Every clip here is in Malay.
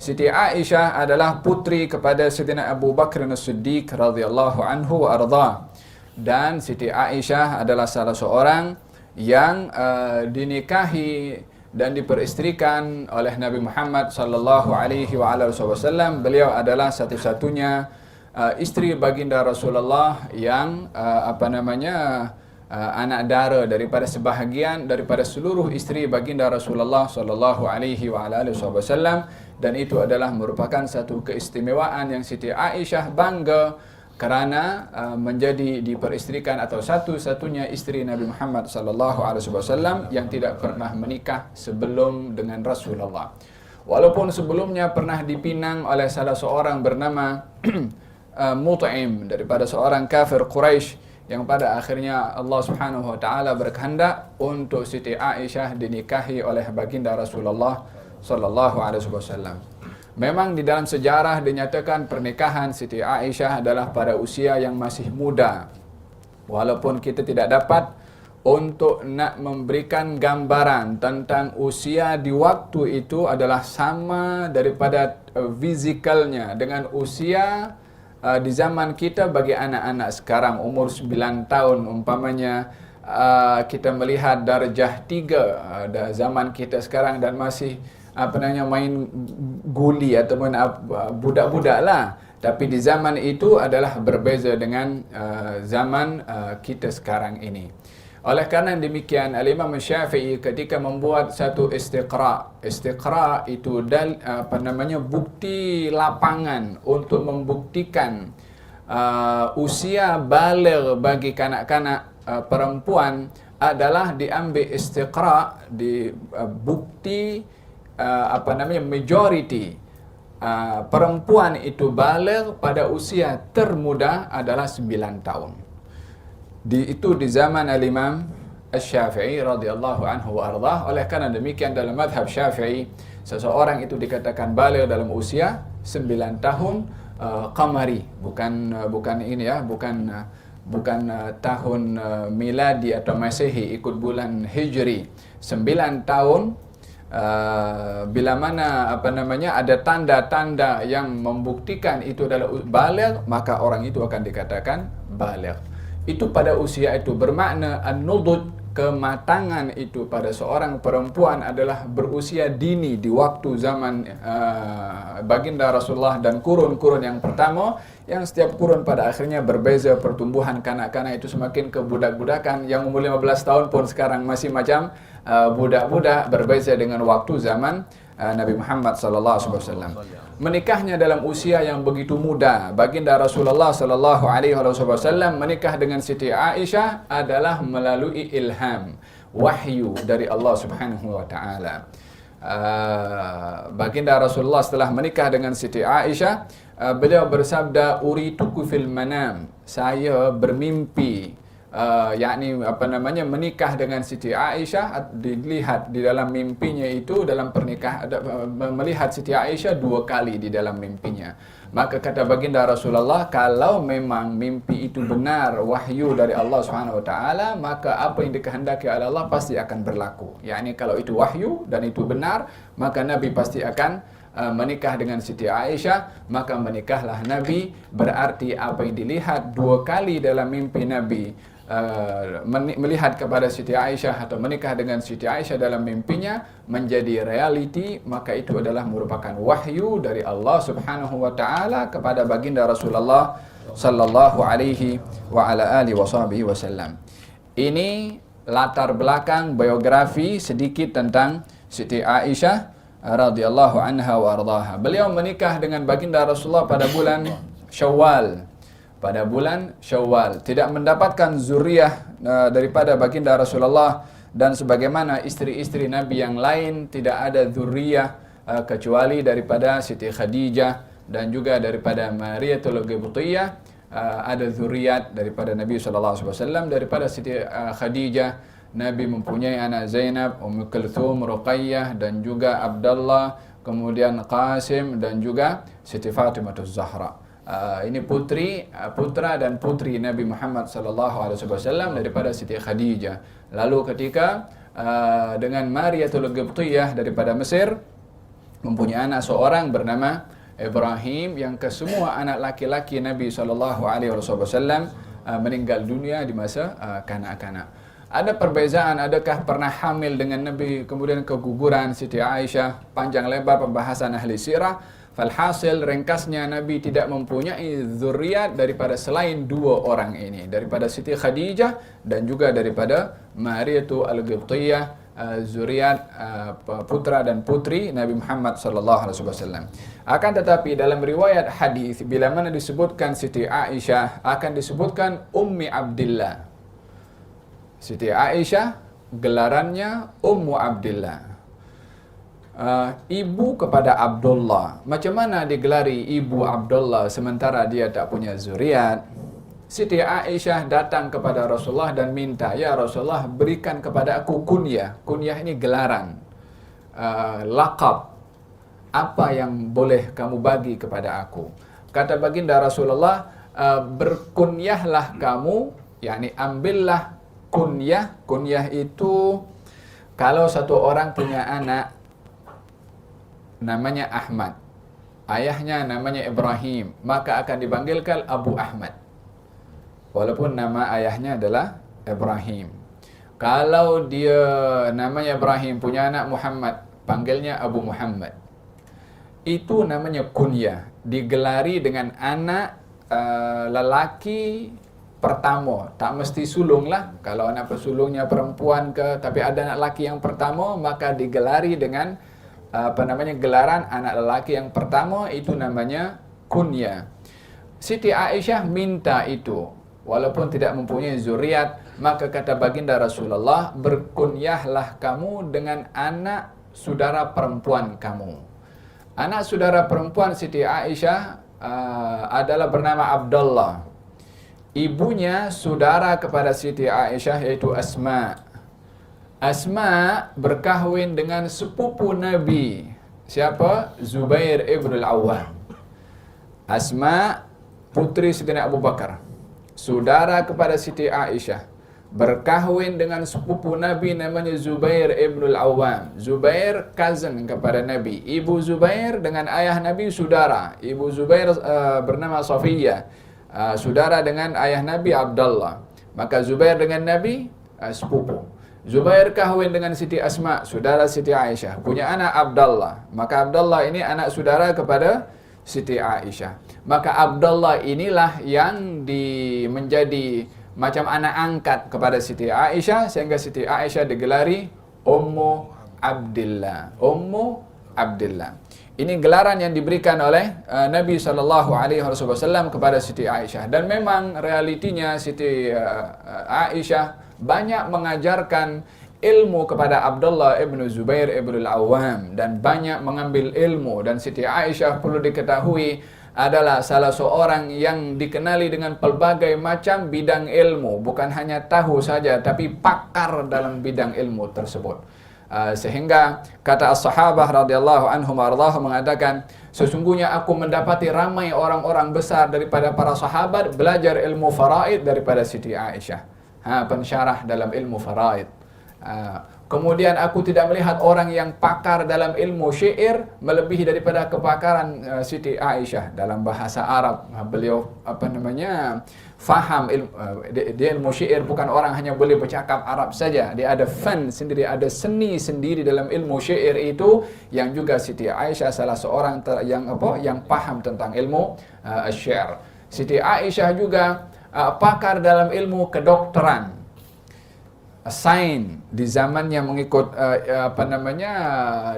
Siti Aisyah adalah putri kepada Sayyidina Abu Bakr As-Siddiq radhiyallahu anhu wa ardhah. Dan Siti Aisyah adalah salah seorang yang dinikahi dan diperistrikan oleh Nabi Muhammad sallallahu alaihi wasallam. Beliau adalah satu-satunya istri baginda Rasulullah yang anak dara daripada sebahagian daripada seluruh istri baginda Rasulullah sallallahu alaihi wasallam, dan itu adalah merupakan satu keistimewaan yang Siti Aisyah bangga kerana menjadi diperistrikan atau satu-satunya istri Nabi Muhammad sallallahu alaihi wasallam yang tidak pernah menikah sebelum dengan Rasulullah. Walaupun sebelumnya pernah dipinang oleh salah seorang bernama Mut'im daripada seorang kafir Quraisy, yang pada akhirnya Allah Subhanahu wa taala berkehendak untuk Siti Aisyah dinikahi oleh baginda Rasulullah sallallahu alaihi wasallam. Memang di dalam sejarah dinyatakan pernikahan Siti Aisyah adalah pada usia yang masih muda. Walaupun kita tidak dapat untuk nak memberikan gambaran tentang usia di waktu itu adalah sama daripada fizikalnya dengan usia di zaman kita bagi anak-anak sekarang umur 9 tahun umpamanya, kita melihat darjah 3 zaman kita sekarang dan masih main guli ataupun budak-budak lah. Tapi di zaman itu adalah berbeza dengan zaman kita sekarang ini. Oleh kerana demikian, Al-Imam Syafi'i ketika membuat satu istiqra itu bukti lapangan untuk membuktikan usia baligh bagi kanak-kanak perempuan adalah diambil istiqra di bukti majority perempuan itu baligh pada usia termuda adalah 9 tahun. Itu di zaman Al-Imam Asy-Syafi'i radhiyallahu anhu wa ardhah. Oleh kerana demikian dalam mazhab Syafi'i, seseorang itu dikatakan baligh dalam usia 9 tahun qamari, bukan tahun miladi atau Masehi, ikut bulan Hijri. 9 tahun bila mana ada tanda-tanda yang membuktikan itu adalah baligh, maka orang itu akan dikatakan baligh. Itu pada usia itu bermakna an-nudud, kematangan itu pada seorang perempuan adalah berusia dini di waktu zaman baginda Rasulullah dan kurun-kurun yang pertama, yang setiap kurun pada akhirnya berbeza pertumbuhan kanak-kanak itu semakin ke budak-budakan. Yang umur 15 tahun pun sekarang masih macam budak-budak, berbeza dengan waktu zaman Nabi Muhammad sallallahu alaihi wasallam. Menikahnya dalam usia yang begitu muda, baginda Rasulullah sallallahu alaihi wasallam menikah dengan Siti Aisyah adalah melalui ilham, wahyu dari Allah Subhanahu wa taala. Baginda Rasulullah setelah menikah dengan Siti Aisyah, beliau bersabda, urituku fil manam, saya bermimpi, menikah dengan Siti Aisyah. Dilihat di dalam mimpinya itu, dalam pernikahan melihat Siti Aisyah 2 kali di dalam mimpinya. Maka kata baginda Rasulullah, kalau memang mimpi itu benar wahyu dari Allah Subhanahu wa taala, maka apa yang dikehendaki oleh Allah pasti akan berlaku. Kalau itu wahyu dan itu benar, maka Nabi pasti akan menikah dengan Siti Aisyah. Maka menikahlah Nabi, berarti apa yang dilihat 2 kali dalam mimpi Nabi, melihat kepada Siti Aisyah atau menikah dengan Siti Aisyah dalam mimpinya menjadi realiti, maka itu adalah merupakan wahyu dari Allah Subhanahu wa taala kepada baginda Rasulullah sallallahu alaihi wa ala alihi wasallam. Ini latar belakang biografi sedikit tentang Siti Aisyah radhiyallahu anha wa ardhaha. Beliau menikah dengan baginda Rasulullah pada bulan Syawal. Tidak mendapatkan zuriyah daripada baginda Rasulullah, dan sebagaimana istri-istri Nabi yang lain tidak ada zuriyah kecuali daripada Siti Khadijah dan juga daripada Mariyatul Qibtiyah. Ada zuriat daripada Nabi sallallahu alaihi wasallam. Daripada Siti Khadijah, Nabi mempunyai anak Zainab, Ummu Kulthum, Ruqayyah dan juga Abdullah, kemudian Qasim dan juga Siti Fatimah Az-Zahra. Ini putra dan putri Nabi Muhammad sallallahu alaihi wasallam daripada Siti Khadijah. Lalu ketika dengan Mariyatul Qibtiyah daripada Mesir, mempunyai anak seorang bernama Ibrahim, yang kesemua anak laki-laki Nabi SAW meninggal dunia di masa kanak-kanak. Ada perbezaan, adakah pernah hamil dengan Nabi kemudian keguguran Siti Aisyah? Panjang lebar pembahasan ahli sirah. Falhasil ringkasnya, Nabi tidak mempunyai zuriat daripada selain dua orang ini, daripada Siti Khadijah dan juga daripada Mariyatu Al-Qibtiyah, zuriat putra dan putri Nabi Muhammad sallallahu alaihi wasallam. Akan tetapi dalam riwayat hadis bila mana disebutkan Siti Aisyah akan disebutkan Ummi Abdillah. Siti Aisyah gelarannya Ummu Abdillah. Ibu kepada Abdullah. Macam mana digelari ibu Abdullah sementara dia tak punya zuriat? Siti Aisyah datang kepada Rasulullah dan minta, "Ya Rasulullah, berikan kepada aku kunyah." Kunyah ini gelaran, laqab. Apa yang boleh kamu bagi kepada aku? Kata baginda Rasulullah, berkunyahlah kamu, yakni ambillah kunyah. Kunyah itu kalau satu orang punya anak namanya Ahmad, ayahnya namanya Ibrahim, maka akan dipanggilkan Abu Ahmad, walaupun nama ayahnya adalah Ibrahim. Kalau dia namanya Ibrahim, punya anak Muhammad, panggilnya Abu Muhammad. Itu namanya kunyah, digelari dengan anak lelaki pertama. Tak mesti sulung lah, kalau anak pesulungnya perempuan tapi ada anak lelaki yang pertama, maka digelari dengan gelaran anak lelaki yang pertama, itu namanya kunyah. Siti Aisyah minta itu, walaupun tidak mempunyai zuriat, maka kata baginda Rasulullah, berkunyahlah kamu dengan anak saudara perempuan kamu. Anak saudara perempuan Siti Aisyah adalah bernama Abdullah. Ibunya saudara kepada Siti Aisyah, yaitu Asma. Asma berkahwin dengan sepupu Nabi. Siapa? Zubair ibn al-Awwam. Asma putri Sayyidina Abu Bakar, saudara kepada Siti Aisyah, berkahwin dengan sepupu Nabi namanya Zubair ibn al-Awwam. Zubair cousin kepada Nabi. Ibu Zubair dengan ayah Nabi saudara. Ibu Zubair bernama Safiyah, saudara dengan ayah Nabi Abdullah. Maka Zubair dengan Nabi sepupu. Zubair kahwin dengan Siti Asma, saudara Siti Aisyah, punya anak Abdullah. Maka Abdullah ini anak saudara kepada Siti Aisyah. Maka Abdullah inilah yang menjadi macam anak angkat kepada Siti Aisyah, sehingga Siti Aisyah digelari Ummu Abdillah. Ummu Abdillah. Ini gelaran yang diberikan oleh Nabi SAW kepada Siti Aisyah. Dan memang realitinya Siti Aisyah banyak mengajarkan ilmu kepada Abdullah ibn Zubair ibn al-Awwam, dan banyak mengambil ilmu. Dan Siti Aisyah perlu diketahui adalah salah seorang yang dikenali dengan pelbagai macam bidang ilmu. Bukan hanya tahu saja, tapi pakar dalam bidang ilmu tersebut. Sehingga kata as-sahabah radhiyallahu anhum warḍahum mengatakan, sesungguhnya aku mendapati ramai orang-orang besar daripada para sahabat belajar ilmu faraid daripada Siti Aisyah. Pensyarah dalam ilmu faraid. Kemudian aku tidak melihat orang yang pakar dalam ilmu syair melebihi daripada kepakaran Siti Aisyah dalam bahasa Arab. Beliau faham dia ilmu syair, bukan orang hanya boleh bercakap Arab saja. Dia ada fan sendiri, ada seni sendiri dalam ilmu syair itu, yang juga Siti Aisyah salah seorang yang paham tentang ilmu syair. Siti Aisyah juga pakar dalam ilmu kedokteran, sains, di zamannya mengikut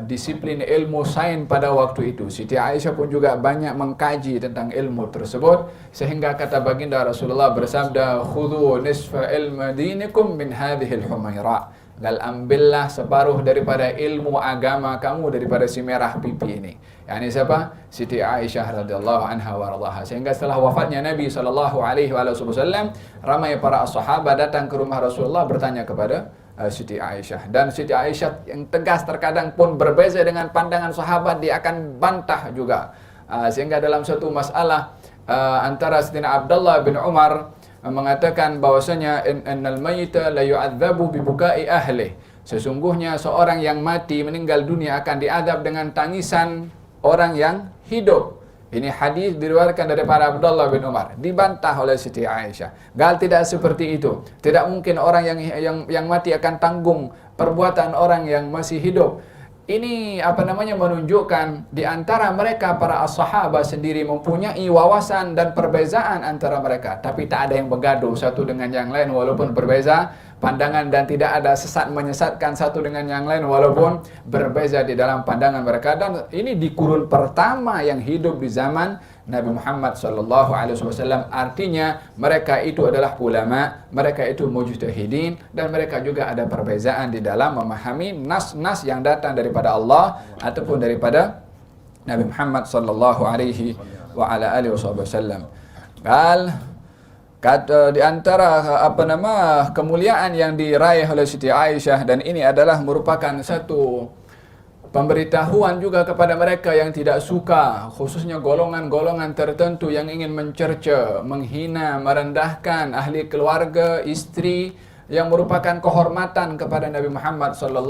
disiplin ilmu sains pada waktu itu. Siti Aisyah pun juga banyak mengkaji tentang ilmu tersebut, sehingga kata baginda Rasulullah bersabda, khudhu nisfa ilma dinikum min hadhil humaira. Ambillah separuh daripada ilmu agama kamu daripada si merah pipi ini. Yani siapa? Siti Aisyah radhiyallahu anha wa radhaha. Sehingga setelah wafatnya Nabi SAW, ramai para sahabat datang ke rumah Rasulullah bertanya kepada Siti Aisyah. Dan Siti Aisyah yang tegas terkadang pun berbeza dengan pandangan sahabat, dia akan bantah juga. Sehingga dalam satu masalah antara Sayyidina Abdullah bin Umar mengatakan bahwasanya innal mayyita la yu'adzabu bi bukai ahli. Sesungguhnya seorang yang mati meninggal dunia akan diadab dengan tangisan orang yang hidup. Ini hadis diriwayatkan daripada Abdullah bin Umar, dibantah oleh Siti Aisyah. Gal tidak seperti itu. Tidak mungkin orang yang mati akan tanggung perbuatan orang yang masih hidup. Ini menunjukkan di antara mereka para as-sahabah sendiri mempunyai wawasan dan perbezaan antara mereka, tapi tak ada yang bergaduh satu dengan yang lain walaupun berbeza pandangan, dan tidak ada sesat menyesatkan satu dengan yang lain walaupun berbeza di dalam pandangan mereka. Dan ini di kurun pertama yang hidup di zaman Nabi Muhammad SAW. Artinya mereka itu adalah ulama, mereka itu mujtahidin, dan mereka juga ada perbezaan di dalam memahami nas-nas yang datang daripada Allah ataupun daripada Nabi Muhammad SAW. Kata di antara kemuliaan yang diraih oleh Siti Aisyah, dan ini adalah merupakan satu pemberitahuan juga kepada mereka yang tidak suka, khususnya golongan-golongan tertentu yang ingin mencerca, menghina, merendahkan ahli keluarga, istri, yang merupakan kehormatan kepada Nabi Muhammad SAW,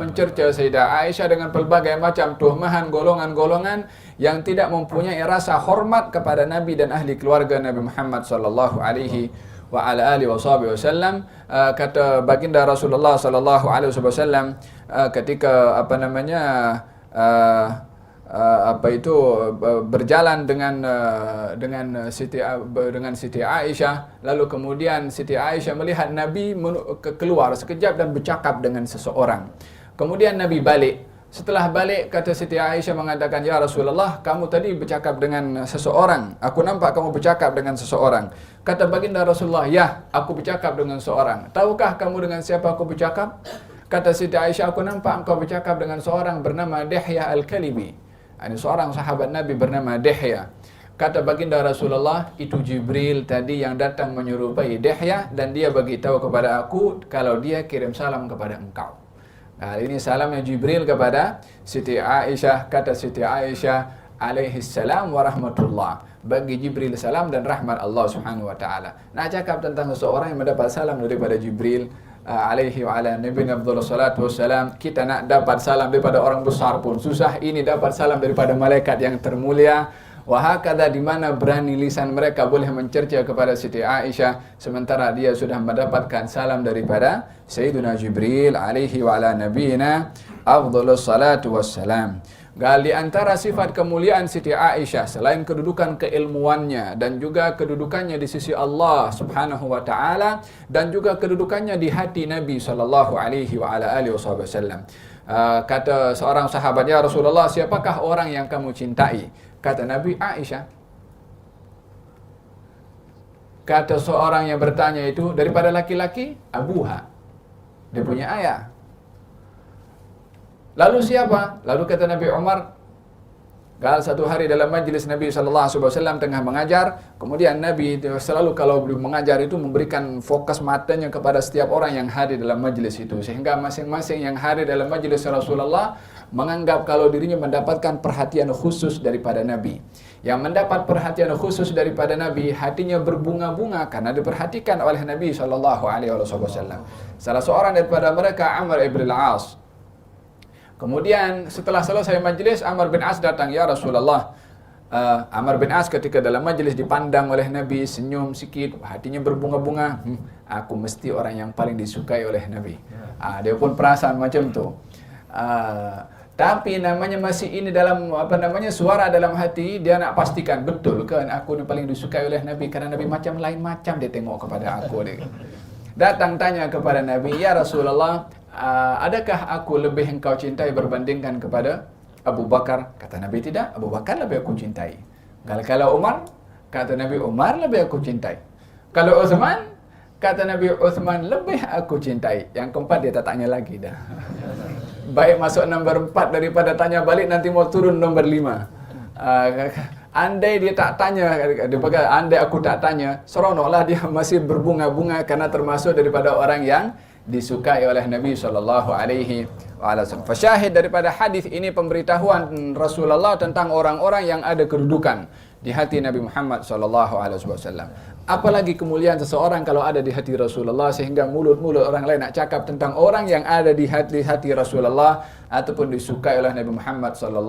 mencerca Sayyidah Aisyah dengan pelbagai macam tuhuhan golongan-golongan yang tidak mempunyai rasa hormat kepada Nabi dan ahli keluarga Nabi Muhammad SAW. Kata baginda Rasulullah SAW ketika berjalan dengan Siti Aisyah, lalu kemudian Siti Aisyah melihat Nabi keluar sekejap dan bercakap dengan seseorang. Kemudian Nabi balik. Setelah balik, kata Siti Aisyah mengatakan, "Ya Rasulullah, kamu tadi bercakap dengan seseorang. Aku nampak kamu bercakap dengan seseorang." Kata baginda Rasulullah, "Ya, aku bercakap dengan seorang. Tahukah kamu dengan siapa aku bercakap?" Kata Siti Aisyah, "Aku nampak engkau bercakap dengan seorang bernama Dihya Al-Kalibi." Ini seorang sahabat Nabi bernama Dihya. Kata baginda Rasulullah, "Itu Jibril tadi yang datang menyerupai Dihya, dan dia beritahu kepada aku kalau dia kirim salam kepada engkau." Nah, ini salamnya Jibril kepada Siti Aisyah. Kata Siti Aisyah, "Alaihissalam wa rahmatullah." Bagi Jibril salam dan rahmat Allah Subhanahu wa taala. Nah, cakap tentang seseorang yang mendapat salam daripada Jibril alaihi wa ala nabiyina afdhalus salatu wassalam. Kita nak dapat salam daripada orang besar pun susah, ini dapat salam daripada malaikat yang termulia. Wahakadha, di mana berani lisan mereka boleh mencerca kepada Siti Aisyah, sementara dia sudah mendapatkan salam daripada Sayyiduna Jibril alaihi wa ala nabiyina afdhalus salatu wassalam. Di antara sifat kemuliaan Siti Aisyah, selain kedudukan keilmuannya dan juga kedudukannya di sisi Allah Subhanahu wa taala, dan juga kedudukannya di hati Nabi sallallahu alaihi wa ala alihi wasallam. Kata seorang sahabat, "Ya Rasulullah, siapakah orang yang kamu cintai?" Kata Nabi, "Aisyah." Kata seorang yang bertanya itu, "Daripada laki-laki?" "Abuha." Dia punya ayah. Lalu siapa? Lalu kata Nabi Umar. Satu hari dalam majlis Nabi SAW tengah mengajar, kemudian Nabi selalu kalau mengajar itu memberikan fokus matanya kepada setiap orang yang hadir dalam majlis itu, sehingga masing-masing yang hadir dalam majlis Rasulullah menganggap kalau dirinya mendapatkan perhatian khusus daripada Nabi. Yang mendapat perhatian khusus daripada Nabi, hatinya berbunga-bunga karena diperhatikan oleh Nabi SAW. Salah seorang daripada mereka, Amr ibn al-As. Kemudian setelah selesai majlis, Amr bin As datang, "Ya Rasulullah." Amr bin As ketika dalam majlis dipandang oleh Nabi, senyum sikit, hatinya berbunga-bunga. Aku mesti orang yang paling disukai oleh Nabi. Dia pun perasaan macam tu. Tapi namanya masih ini dalam suara dalam hati, dia nak pastikan betul kan aku ni paling disukai oleh Nabi, karena Nabi macam lain macam dia tengok kepada aku dia. Datang tanya kepada Nabi, "Ya Rasulullah, adakah aku lebih engkau cintai berbandingkan kepada Abu Bakar?" Kata Nabi, "Tidak, Abu Bakar lebih aku cintai." Kalau Umar? Kata Nabi, "Umar lebih aku cintai." Kalau Uthman? Kata Nabi, "Uthman lebih aku cintai." Yang keempat dia tak tanya lagi dah. Baik masuk nombor 4 daripada tanya balik, nanti mau turun nombor 5. Andai dia tak tanya, andai aku tak tanya, seronoklah dia masih berbunga-bunga karena termasuk daripada orang yang disukai oleh Nabi SAW. Fasyahid daripada hadis ini pemberitahuan Rasulullah tentang orang-orang yang ada kedudukan di hati Nabi Muhammad SAW. Apalagi kemuliaan seseorang kalau ada di hati Rasulullah, sehingga mulut-mulut orang lain nak cakap tentang orang yang ada di hati Rasulullah ataupun disukai oleh Nabi Muhammad SAW.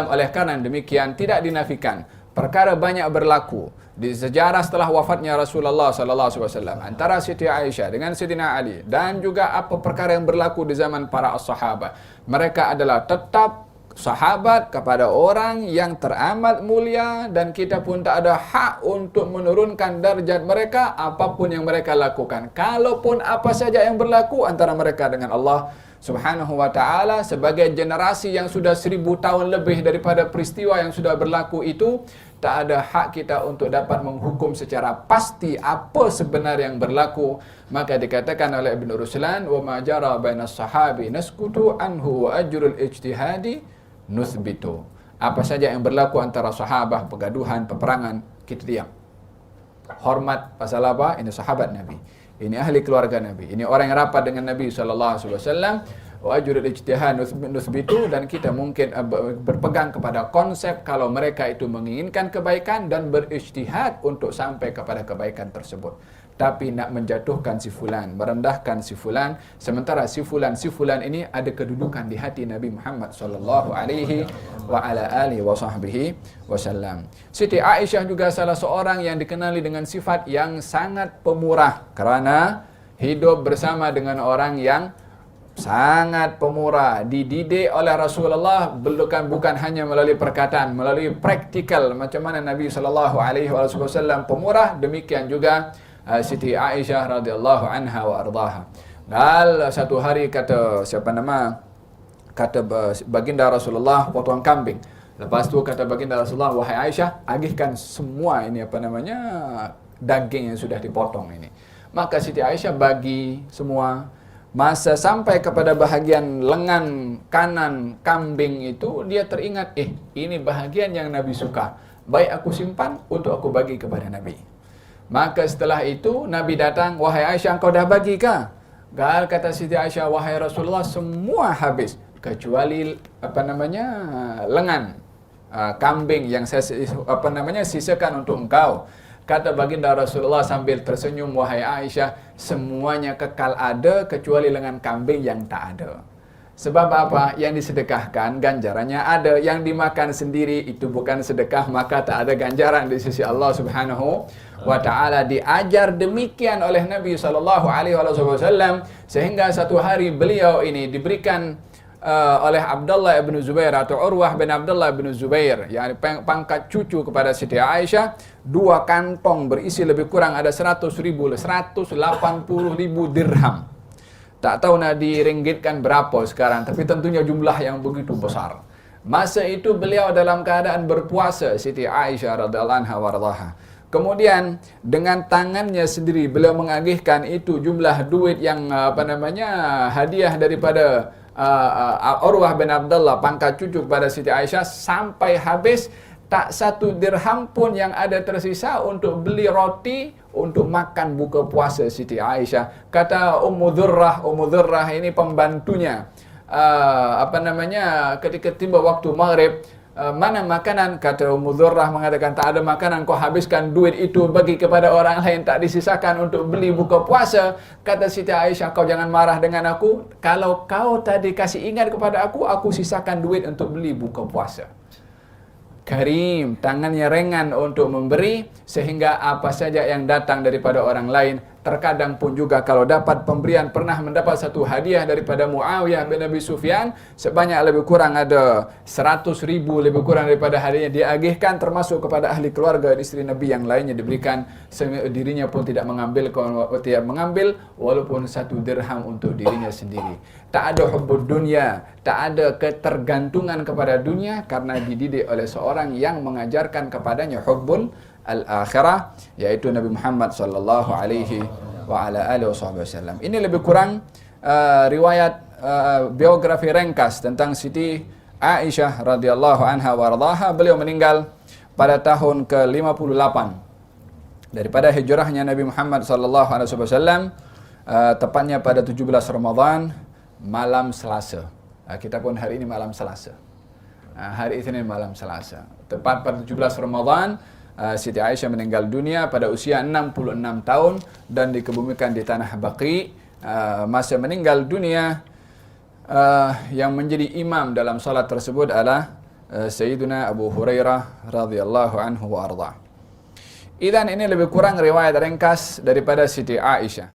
Oleh karena demikian tidak dinafikan perkara banyak berlaku di sejarah setelah wafatnya Rasulullah SAW antara Siti Aisyah dengan Sayyidina Ali, dan juga apa perkara yang berlaku di zaman para sahabat. Mereka adalah tetap sahabat kepada orang yang teramat mulia, dan kita pun tak ada hak untuk menurunkan darjat mereka apapun yang mereka lakukan. Kalaupun apa saja yang berlaku antara mereka dengan Allah Subhanahu wa ta'ala, sebagai generasi yang sudah 1000 tahun lebih daripada peristiwa yang sudah berlaku itu, tak ada hak kita untuk dapat menghukum secara pasti apa sebenar yang berlaku. Maka dikatakan oleh Ibn Ruslan, wa ma jara bainas sahabi naskutu anhu wa ajrul ijtihadi nuthbitu. Apa saja yang berlaku antara sahabat, pergaduhan, peperangan, kita diam. Hormat pasal apa? Ini sahabat Nabi, ini ahli keluarga Nabi, ini orang yang rapat dengan Nabi SAW. Wa ajrul ijtihad nuthbitu, dan kita mungkin berpegang kepada konsep kalau mereka itu menginginkan kebaikan dan berijtihad untuk sampai kepada kebaikan tersebut. Tapi nak menjatuhkan si fulan, merendahkan si fulan, sementara si fulan ini ada kedudukan di hati Nabi Muhammad sallallahu alaihi wa ala alihi wa sahbihi wasallam. Siti Aisyah juga salah seorang yang dikenali dengan sifat yang sangat pemurah, kerana hidup bersama dengan orang yang sangat pemurah, dididik oleh Rasulullah bukan hanya melalui perkataan, melalui praktikal macam mana Nabi sallallahu alaihi wasallam pemurah. Demikian juga Siti Aisyah radhiyallahu anha wa ardaha. Satu hari kata baginda Rasulullah potong kambing. Lepas tu kata baginda Rasulullah, wahai Aisyah, agihkan semua ini daging yang sudah dipotong ini. Maka Siti Aisyah bagi semua. Masa sampai kepada bahagian lengan kanan kambing itu, dia teringat, ini bahagian yang Nabi suka, baik aku simpan untuk aku bagi kepada Nabi. Maka setelah itu Nabi datang, wahai Aisyah, engkau dah bagi kah? Kata Siti Aisyah, wahai Rasulullah, semua habis kecuali lengan kambing yang saya sisakan untuk engkau. Kata baginda Rasulullah sambil tersenyum, wahai Aisyah, semuanya kekal ada kecuali lengan kambing yang tak ada. Sebab apa? Yang disedekahkan ganjarannya ada, yang dimakan sendiri itu bukan sedekah, maka tak ada ganjaran di sisi Allah Subhanahu wa ta'ala. Diajar demikian oleh Nabi SAW, sehingga satu hari beliau ini diberikan oleh Abdullah bin Zubair atau Urwah bin Abdullah bin Zubair, yang pangkat cucu kepada Siti Aisyah, 2 kantong berisi lebih kurang ada 180.000 dirham. Tak tahu nak diringgitkan berapa sekarang, tapi tentunya jumlah yang begitu besar. Masa itu beliau dalam keadaan berpuasa, Siti Aisyah radhiyallahu anha warḍaha. Kemudian dengan tangannya sendiri beliau mengagihkan itu jumlah duit yang hadiah daripada Urwah bin Abdullah, pangkat cucu kepada Siti Aisyah, sampai habis. Tak satu dirham pun yang ada tersisa untuk beli roti untuk makan buka puasa Siti Aisyah. Kata Ummu Dhurrah ini pembantunya, ketika tiba waktu maghrib, mana makanan? Kata Ummu Dhurrah mengatakan, tak ada makanan, kau habiskan duit itu bagi kepada orang lain, tak disisakan untuk beli buka puasa. Kata Siti Aisyah, kau jangan marah dengan aku, kalau kau tadi kasih ingat kepada aku sisakan duit untuk beli buka puasa. Karim, tangannya ringan untuk memberi, sehingga apa saja yang datang daripada orang lain. Terkadang pun juga kalau dapat pemberian, pernah mendapat satu hadiah daripada Muawiyah bin Abi Sufyan, sebanyak lebih kurang ada 100.000 lebih kurang daripada hadiahnya diagihkan, termasuk kepada ahli keluarga isteri Nabi yang lainnya diberikan. Dirinya pun tidak mengambil walaupun 1 dirham untuk dirinya sendiri. Tak ada hubbud dunia, tak ada ketergantungan kepada dunia, karena dididik oleh seorang yang mengajarkan kepadanya hubbul al-akhirah, yaitu Nabi Muhammad sallallahu alaihi wa ala alihi wasallam. Ini lebih kurang riwayat biografi ringkas tentang Siti Aisyah radhiyallahu anha warḍaha. Beliau meninggal pada tahun ke-58 daripada hijrahnya Nabi Muhammad sallallahu alaihi wasallam, tepatnya pada 17 Ramadan, malam Selasa. Kita pun hari ini malam Selasa. hari Isnin malam Selasa. Tepat pada 17 Ramadan, Siti Aisyah meninggal dunia pada usia 66 tahun dan dikebumikan di tanah Baqi. Masa meninggal dunia, yang menjadi imam dalam salat tersebut adalah Sayyiduna Abu Hurairah radhiyallahu anhu wa arda. Idan ini lebih kurang riwayat ringkas daripada Siti Aisyah.